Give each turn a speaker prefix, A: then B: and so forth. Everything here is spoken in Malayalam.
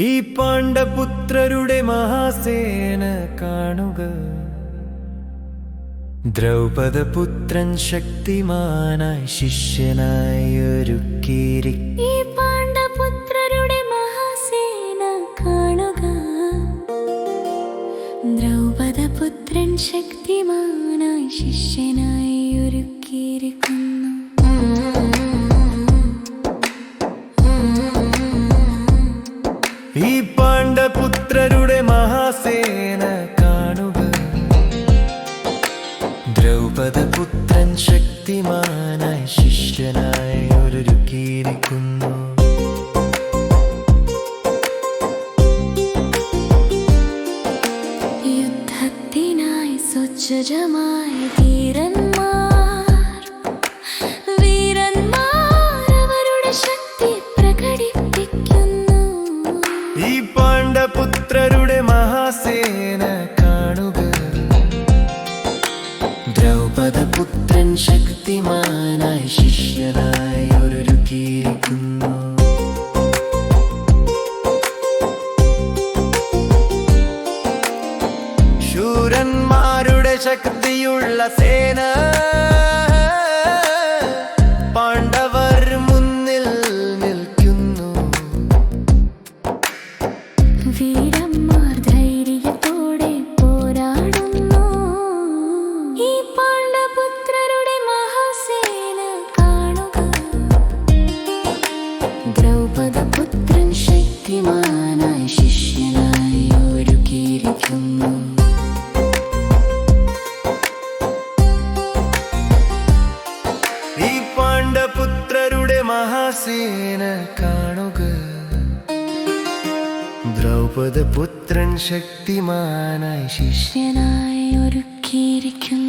A: ഈ പാണ്ഡപുത്രരുടെ മഹാസേന കാണുക. ദ്രൗപദപുത്രൻ ശക്തിമാനായി ശിഷ്യനായി ഒരുക്കിയിരിക്കും.
B: ഈ പാണ്ഡപുത്രരുടെ മഹാസേന കാണുക. ദ്രൗപദപുത്രൻ ശക്തിമാനായി ശിഷ്യനായി ഒരുക്കിയിരിക്കുന്നു.
A: ഈ പാണ്ഡപുത്രരുടെ മഹാസേന കാണുക. ദ്രൗപദപുത്രൻ ശക്തിമാനായി ശിഷ്യനായി ഒരുക്കിയിരിക്കുന്നു.
B: യുദ്ധത്തിനായി സുസജ്ജമായ വീരന്മാർ അവരുടെ ശക്തി പ്രകടിപ്പിക്കുന്നു.
A: ഈ പാണ്ഡപുത്രരുടെ മഹാസേന കാണുക. ദ്രൗപദപുത്രൻ ശക്തിമാനായി ശിഷ്യനായി ഒരുക്കിയിരിക്കുന്നു. ശൂരന്മാരുടെ ശക്തിയുള്ള സേന പാണ്ഡവർ മുന്നിൽ നിൽക്കുന്നു.
B: വീരന്മാർ ധൈര്യത്തോടെ പോരാടുന്നു. ഈ പാണ്ഡപുത്രരുടെ മഹാസേന കാണുക. ദ്രൗപദപുത്രൻ ശക്തിമാനായി ശിഷ്യനായി ഒരുക്കിയിരിക്കുന്നു.
A: ഈ പാണ്ഡപുത്രരുടെ മഹാസേന കാണുക. ദ്രൗപദപുത്രൻ ശക്തിമാനായി
B: ശിഷ്യനായി ഒരുക്കിയിരിക്കുന്നു.